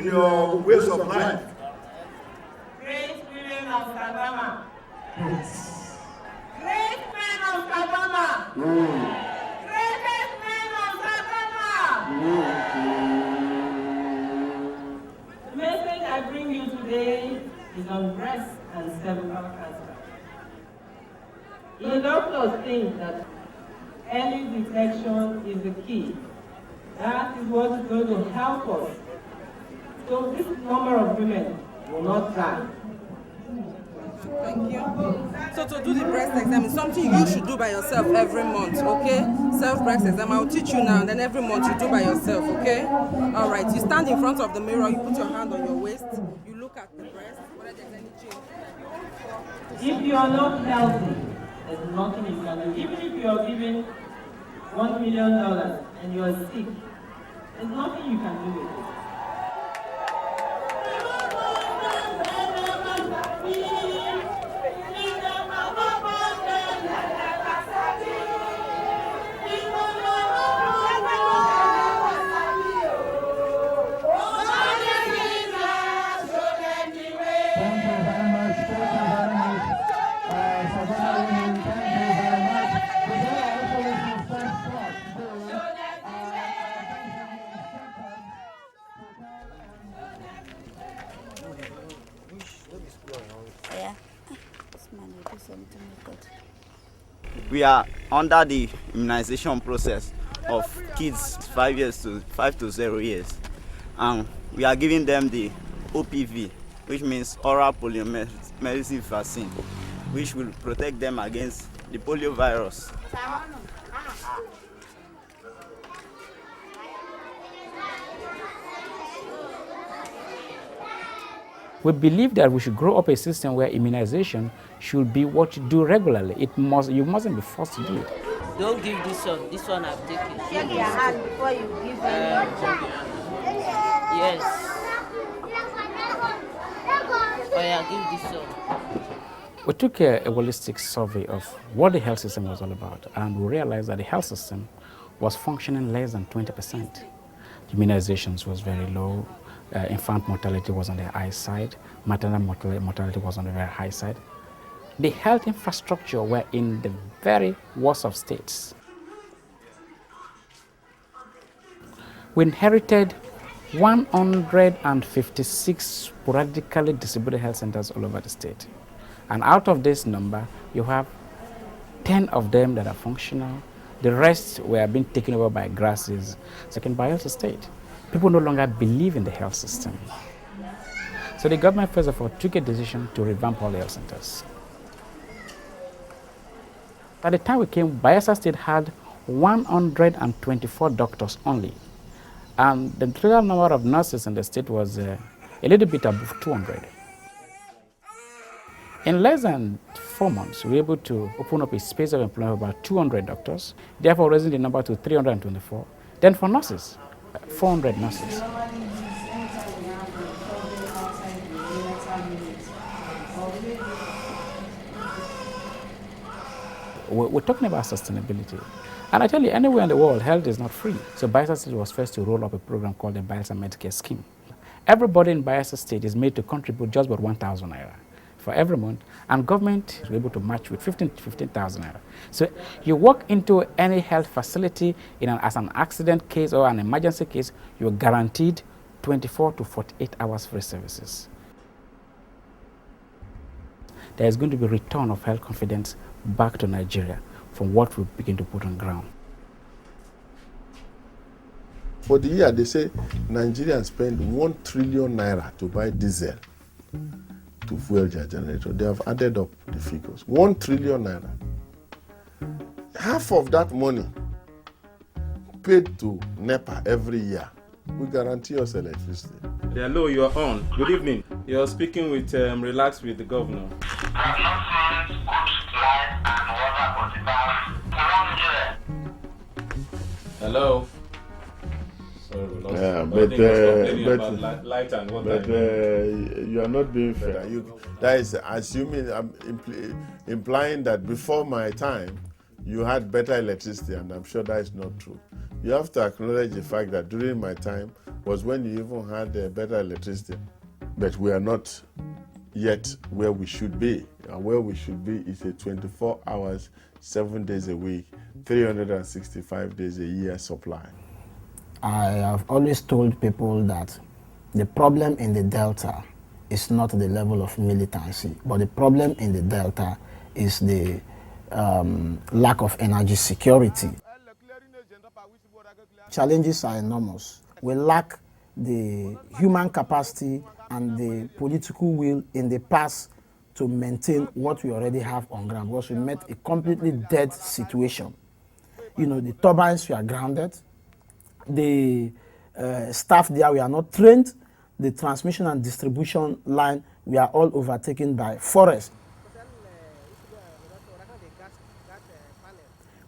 your ways of life. Great women of Kabama. Great men of Kabama. Greatest men of Kabama. The message I bring you today is on breast and cervical cancer. The doctors think that early detection is the key. That is what is going to help us. So this number of women will not die. Thank you. So to do the breast exam is something you should do by yourself every month, okay? Self-breast exam, I'll teach you now, and then every month you do by yourself, okay? All right, you stand in front of the mirror, you put your hand on your waist, you look at the breast, whether there's any change. If you are not healthy, there's nothing you can do. Even if you are given $1 million and you are sick, there's nothing you can do with it. We are under the immunization process of kids 5 to 0 years, and we are giving them the OPV, which means oral poliomyelitis vaccine, which will protect them against the polio virus. We believe that we should grow up a system where immunization should be what you do regularly. You mustn't be forced to do it. Don't give this one. This one I've taken. Shake your hand before you give it. Yes. Oh yeah, give this one. We took a holistic survey of what the health system was all about, and we realized that the health system was functioning less than 20%. Immunizations was very low. Infant mortality was on the high side. Maternal mortality was on the very high side. The health infrastructure were in the very worst of states. We inherited 156 sporadically distributed health centers all over the state. And out of this number, you have 10 of them that are functional. The rest were being taken over by grasses. Second, Bayelsa State. People no longer believe in the health system. So the government, first of all, took a decision to revamp all the health centers. By the time we came, Bayelsa State had 124 doctors only. And the total number of nurses in the state was a little bit above 200. In less than 4 months, we were able to open up a space of employment of about 200 doctors, therefore raising the number to 324. Then for nurses, 400 nurses. We're talking about sustainability. And I tell you, anywhere in the world, health is not free. So Bayelsa State was first to roll up a program called the Bayelsa Medicare Scheme. Everybody in Bayelsa State is made to contribute just about 1,000 naira for every month, and government is able to match with 15,000 naira. So you walk into any health facility as an accident case or an emergency case, you're guaranteed 24 to 48 hours free services. There is going to be a return of health confidence back to Nigeria from what we begin to put on ground. For the year, they say Nigerians spend 1 trillion naira to buy diesel to fuel their generator. They have added up the figures. 1 trillion naira. Half of that money paid to NEPA every year. We guarantee us electricity. Hello, you are on. Good evening. You're speaking with Relax with the governor. Hello. Sorry, we lost. Yeah, light and water. But you are not being fair. That is assuming, implying that before my time, you had better electricity, and I'm sure that is not true. You have to acknowledge the fact that during my time, was when you even had better electricity. But we are not yet where we should be. And where we should be is a 24 hours, 7 days a week, 365 days a year supply. I have always told people that the problem in the Delta is not the level of militancy, but the problem in the Delta is the lack of energy security. Challenges are enormous. We lack the human capacity and the political will in the past to maintain what we already have on ground, because we met a completely dead situation. You know, the turbines were grounded, the staff there were not trained, the transmission and distribution line were all overtaken by forest.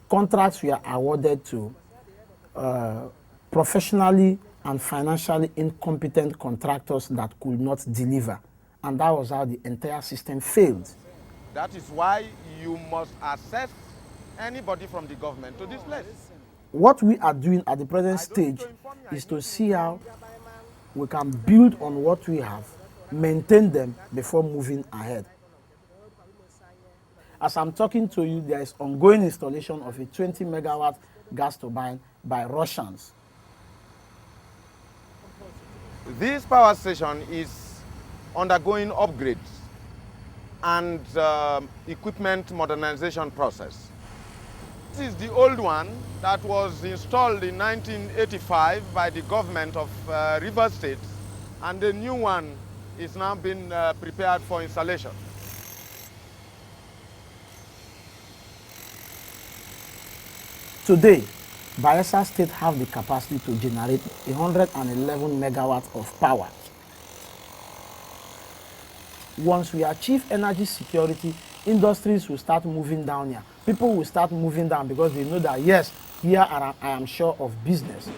Contracts were awarded to professionally and financially incompetent contractors that could not deliver. And that was how the entire system failed. That is why you must assess anybody from the government to this place. What we are doing at the present stage is to see how we can build on what we have, maintain them before moving ahead. As I'm talking to you, there is ongoing installation of a 20 megawatt gas turbine by Russians. This power station is undergoing upgrades and equipment modernization process. This is the old one that was installed in 1985 by the government of Rivers State, and the new one is now being prepared for installation. Today, Bayelsa State have the capacity to generate 111 megawatts of power. Once we achieve energy security, industries will start moving down here. People will start moving down because they know that, yes, here I am sure of business.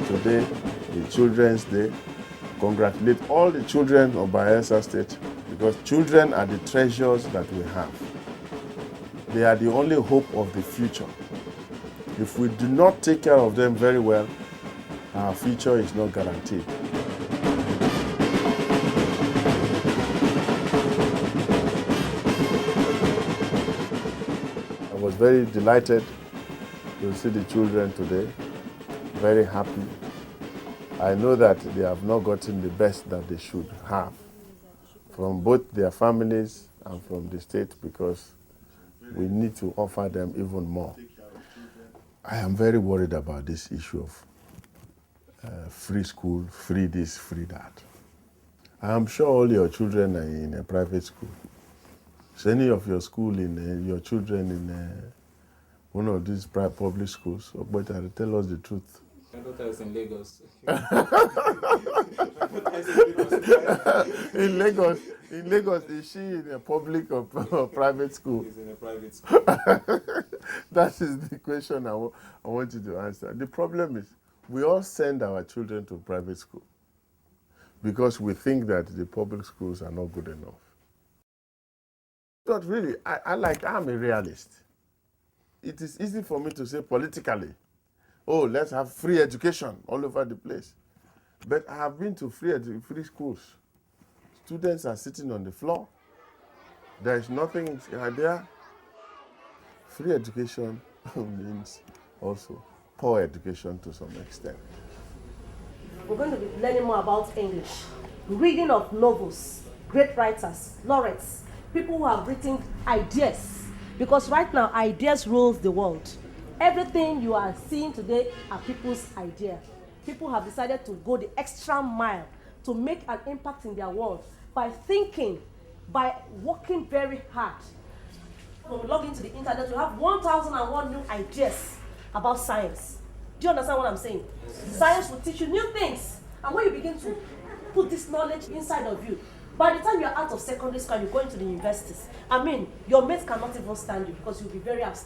Today, the Children's Day. Congratulate all the children of Bayelsa State, because children are the treasures that we have. They are the only hope of the future. If we do not take care of them very well, our future is not guaranteed. I was very delighted to see the children today, very happy. I know that they have not gotten the best that they should have from both their families and from the state, because we need to offer them even more. I am very worried about this issue of free school, free this, free that. I am sure all your children are in a private school. Is any of your school your children in one of these public schools? But tell us the truth. My daughter is in Lagos. In Lagos, is she in a public or private school? She's in a private school. That is the question I want you to answer. The problem is, we all send our children to private school because we think that the public schools are not good enough. But really, I'm a realist. It is easy for me to say politically, oh, let's have free education all over the place. But I have been to free schools. Students are sitting on the floor. There is nothing there. Free education means also poor education to some extent. We're going to be learning more about English, reading of novels, great writers, laureates, people who have written ideas. Because right now, ideas rules the world. Everything you are seeing today are people's ideas. People have decided to go the extra mile to make an impact in their world by thinking, by working very hard. When we log into the internet, we have 1,001 new ideas about science. Do you understand what I'm saying? Science will teach you new things. And when you begin to put this knowledge inside of you, By the time you're out of secondary school and you go into the universities, I mean, your mates cannot even stand you because you'll be very absent.